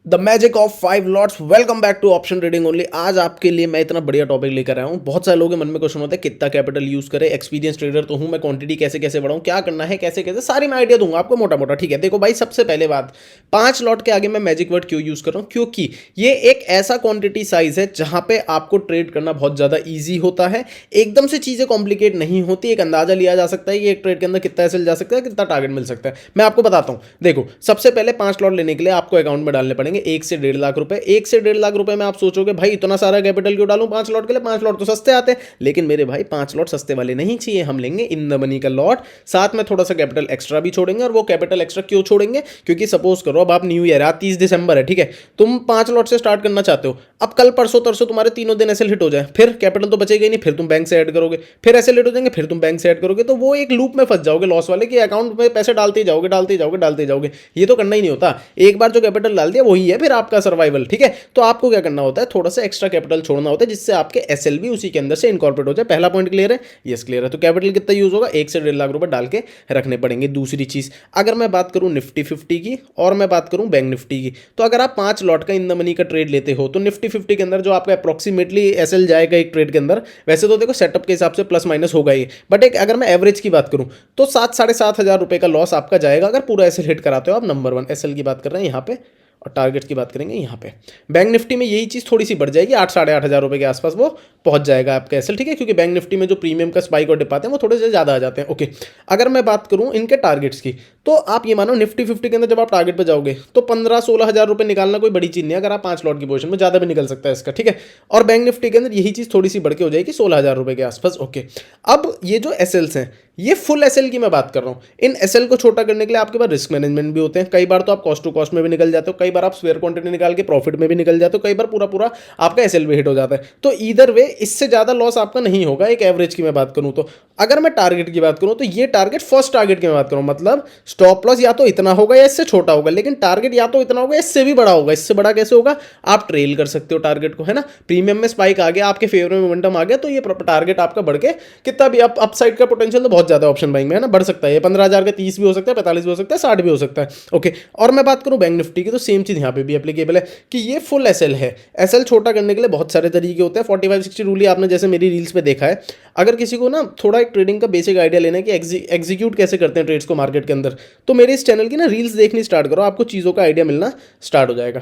The magic of 5 lots. Welcome back to option trading only. आज आपके लिए मैं इतना बढ़िया टॉपिक लेकर आया हूँ। बहुत सारे लोगों के मन में क्वेश्चन होता है कितना कैपिटल यूज करें, एक्सपीरियंस ट्रेडर तो हूँ मैं, क्वांटिटी कैसे कैसे बढ़ाऊँ, क्या करना है, कैसे कैसे, सारी मैं आइडिया दूंगा आपको मोटा मोटा। ठीक है, देखो भाई, सबसे पहले बात, 5 लॉट के आगे मैं मैजिक वर्ड क्यों यूज कर रहा हूँ? क्योंकि ये एक ऐसा क्वांटिटी साइज है जहां पे आपको ट्रेड करना बहुत ज्यादा ईजी होता है। एकदम से चीजें कॉम्प्लिकेट नहीं होती, एक अंदाजा लिया जा सकता है कि एक ट्रेड के अंदर कितना एसएल जा सकता है, कितना टारगेट मिल सकता है। मैं आपको बताता हूँ। देखो, सबसे पहले 5 लॉट लेने के लिए आपको अकाउंट में डालने पड़ेंगे 1 से 1.5 लाख रुपए। 1 से 1.5 लाख रुपए में आप सोचोगे भाई इतना सारा कैपिटल क्यों डालूं 5 लॉट के लिए? 5 लॉट तो सस्ते आते हैं। लेकिन मेरे भाई 5 लॉट सस्ते वाले नहीं चाहिए, हम लेंगे इन द मनी का लॉट, साथ में थोड़ा सा कैपिटल एक्स्ट्रा भी छोड़ेंगे। और वो कैपिटल एक्स्ट्रा क्यों छोड़ेंगे? क्योंकि सपोज करो अब आप न्यू ईयर, आज 30 दिसंबर है, ठीक है, तुम 5 लॉट से स्टार्ट करना चाहते हो। अब कल परसों तरसों तुम्हारे तीनों दिन एसएल हिट हो जाए, फिर कैपिटल तो बचेगा ही नहीं, फिर तुम बैंक से ऐड करोगे, फिर एसएल हिट हो जाएंगे, फिर तुम बैंक से ऐड करोगे, तो वो एक लूप में फंस जाओगे लॉस वाले, कि अकाउंट में पैसे डालते जाओगे डालते जाओगे डालते जाओगे। ये तो करना ही नहीं होता। एक बार जो कैपिटल डाल दिया वही है फिर आपका सर्वाइवल। ठीक है, तो आपको क्या करना होता है, थोड़ा सा एक्स्ट्रा कैपिटल छोड़ना होता है जिससे आपके एसएल भी उसी के अंदर से इनकॉर्पोरेट हो जाए। पहला पॉइंट क्लियर है? यस क्लियर है। तो कैपिटल कितना यूज होगा? 1 से 1.5 लाख रुपए डाल के रखने पड़ेंगे। दूसरी चीज, अगर मैं बात करूं निफ्टी 50 की और मैं बात करूं बैंक निफ्टी की, तो अगर आप 5 लॉट का इन द मनी का ट्रेड लेते हो तो निफ्टी 50 के अंदर जो आपका अप्रोक्सीमेटली एसएल जाएगा एक ट्रेड के अंदर, वैसे तो देखो सेटअप के हिसाब से प्लस माइनस होगा ही, बट एक अगर मैं एवरेज की बात करूं तो 7-7.5 हज़ार रुपए का लॉस आपका जाएगा अगर पूरा एसएल हिट कराते हो आप। नंबर 1 एसएल की बात कर रहे हैं यहाँ पे, और टारगेट की बात करेंगे यहाँ पे। बैंक निफ्टी में यही चीज़ थोड़ी सी बढ़ जाएगी, 8-8.5 हज़ार रुपए के आसपास वो पहुंच जाएगा आपका एसएल। ठीक है, क्योंकि बैंक निफ्टी में जो प्रीमियम का स्पाइक और डिप आते हैं वो थोड़े से ज़्यादा आ जाते हैं। ओके, अगर मैं बात करूं इनके टारगेट्स की, तो आप ये मानो निफ्टी 50 के अंदर जब आप टारगेट पे जाओगे तो 15-16 हज़ार रुपए निकालना कोई बड़ी चीज़ नहीं है। अगर आप 5 लॉट की पोजीशन में, ज़्यादा भी निकल सकता है इसका। ठीक है, और बैंक निफ्टी के अंदर यही चीज़ थोड़ी सी बढ़ के हो जाएगी 16 हज़ार रुपए के आसपास। ओके, अब ये जो एसएल्स हैं, ये फुल एसएल की मैं बात कर रहा हूँ। इन एसएल को छोटा करने के लिए आपके पास रिस्क मैनेजमेंट भी होते हैं। कई बार तो आप कॉस्ट टू कॉस्ट में भी निकल जाते हो, कई बार आप स्क्वायर क्वांटिटी निकाल के प्रॉफिट में भी निकल जाते हो, कई बार पूरा पूरा आपका एसएल भी हिट हो जाता है। तो ईदर वे इससे ज्यादा लॉस आपका नहीं होगा एक एवरेज की मैं बात करूं तो। अगर मैं टारगेट की बात करूं तो ये टारगेट फर्स्ट टारगेट की मैं बात करूं, मतलब स्टॉप लॉस या तो इतना होगा या इससे छोटा होगा, लेकिन टारगेट या तो इतना होगा इससे भी बड़ा होगा। इससे बड़ा कैसे होगा? आप ट्रेल कर सकते हो टारगेट को, है ना। प्रीमियम में स्पाइक आ गया, आपके फेवर में मोमेंटम आ गया, तो ये टारगेट आपका बढ़ के कितना भी अपसाइड का पोटेंशियल तो बहुत ज्यादा ऑप्शन बाइंग में, है ना, बढ़ सकता है। ये 15,000 का 30 भी हो सकता है, 45 भी हो सकता है, 60 भी हो सकता है। ओके, और मैं बात करूं बैंक निफ्टी की, तो सेम चीज यहां पे भी एप्लीकेबल है कि ये फुल एसएल है। एसएल छोटा करने के लिए बहुत सारे तरीके होते हैं। 45-60 रूल आपने जैसे मेरी रील्स पे देखा है। अगर किसी को ना थोड़ा एक ट्रेडिंग का बेसिक आइडिया लेना है कि एग्जीक्यूट कैसे करते हैं ट्रेड्स को मार्केट के अंदर, तो मेरे इस चैनल की ना रील्स देखनी स्टार्ट करो, आपको चीज़ों का आइडिया मिलना स्टार्ट हो जाएगा।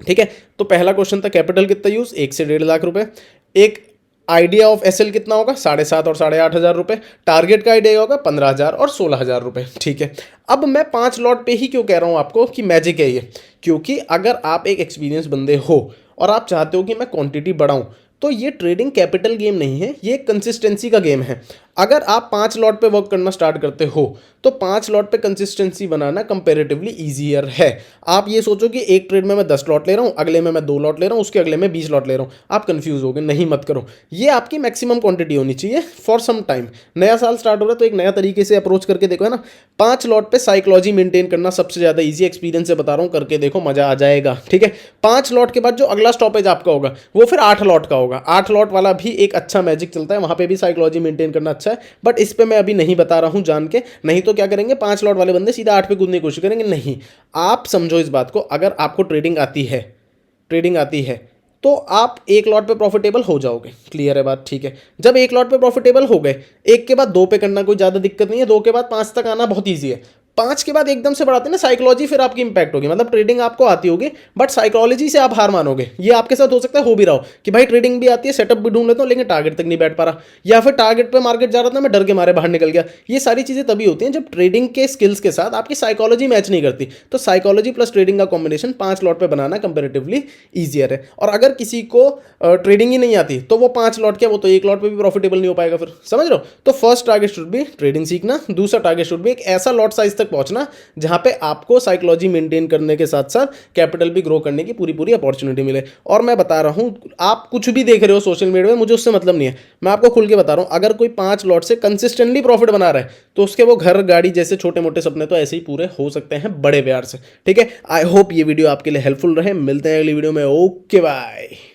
ठीक है, तो पहला क्वेश्चन था कैपिटल कितना यूज, 1 से 1.5 लाख रुपए। एक आइडिया ऑफ एसएल कितना होगा, 7.5 और 8.5 हज़ार रुपए। टारगेट का आइडिया होगा 15,000 और 16 हज़ार रुपए। ठीक है, अब मैं 5 लॉट पे ही क्यों कह रहा हूं आपको कि मैजिक है ये? क्योंकि अगर आप एक एक्सपीरियंस बंदे हो और आप चाहते हो कि मैं क्वांटिटी बढ़ाऊं, तो ये ट्रेडिंग कैपिटल गेम नहीं है, ये कंसिस्टेंसी का गेम है। अगर आप 5 लॉट पे वर्क करना स्टार्ट करते हो तो 5 लॉट पे कंसिस्टेंसी बनाना कंपैरेटिवली ईजियर है। आप ये सोचो कि एक ट्रेड में मैं 10 लॉट ले रहा हूं, अगले में मैं 2 लॉट ले रहा हूं, उसके अगले में 20 लॉट ले रहा हूं, आप कंफ्यूज हो गए। नहीं, मत करो। ये आपकी मैक्सिमम क्वांटिटी होनी चाहिए फॉर सम टाइम। नया साल स्टार्ट हो रहा है तो एक नया तरीके से अप्रोच करके देखो, है ना। 5 लॉट पे साइकोलॉजी मेंटेन करना सबसे ज्यादा ईजी, एक्सपीरियंस से बता रहा हूं, करके देखो, मजा आ जाएगा। ठीक है, 5 लॉट के बाद जो अगला स्टॉपेज आपका होगा वो फिर 8 लॉट का होगा। 8 लॉट वाला भी एक अच्छा मैजिक चलता है, वहां पे भी साइकोलॉजी मेंटेन करना अच्छा है, बट इस पे मैं अभी नहीं बता रहा हूं जान के। नहीं तो क्या करेंगे, 5 लॉट वाले बंदे सीधा 8 पे कूदने की कोशिश करेंगे। नहीं, आप समझो इस बात को, अगर आपको ट्रेडिंग आती है तो आप 1 लॉट पे प्रॉफिटेबल हो जाओगे। क्लियर है बात? ठीक है, जब 1 लॉट पे प्रॉफिटेबल हो गए, 1 के बाद 2 पे करना कोई ज्यादा दिक्कत नहीं है, 2 के बाद 5 तक आना बहुत ईजी है। 5 के बाद एकदम से बढ़ाते हैं ना, साइकोलॉजी फिर आपकी इंपैक्ट होगी। मतलब ट्रेडिंग आपको आती होगी बट साइकोलॉजी से आप हार मानोगे। ये आपके साथ हो सकता है, हो भी रहा हो कि भाई ट्रेडिंग भी आती है, सेटअप भी ढूंढ लेता हूं, लेकिन टारगेट तक नहीं बैठ पा रहा, या फिर टारगेट पे मार्केट जा रहा था, मैं डर के मारे बाहर निकल गया। ये सारी चीजें तभी होती हैं जब ट्रेडिंग के स्किल्स के साथ आपकी साइकोलॉजी मैच नहीं करती। तो साइकोलॉजी प्लस ट्रेडिंग का कॉम्बिनेशन 5 लॉट पे बनाना कंपेरेटिवली ईजियर है। और अगर किसी को ट्रेडिंग ही नहीं आती तो वो 5 लॉट क्या, वो तो 1 लॉट पे भी प्रॉफिटेबल नहीं हो पाएगा फिर। समझ रहे हो? तो first target should be trading सीखना, दूसरा टारगेट शुड बी एक ऐसा लॉट साइज तक पहुंचना जहां पे आपको साइकोलॉजी मेंटेन करने के साथ साथ कैपिटल भी ग्रो करने की पूरी पूरी अपॉर्चुनिटी मिले। और मैं बता रहा हूं, आप कुछ भी देख रहे हो सोशल मीडिया में, मुझे उससे मतलब नहीं है, मैं आपको खुल के बता रहा हूं, अगर कोई 5 लॉट से कंसिस्टेंटली प्रॉफिट बना रहा है तो उसके वो घर गाड़ी जैसे छोटे मोटे सपने तो ऐसे ही पूरे हो सकते हैं बड़े प्यार से। ठीक है, आई होप ये वीडियो आपके लिए हेल्पफुल रहे। मिलते हैं अगली वीडियो में। Okay bye.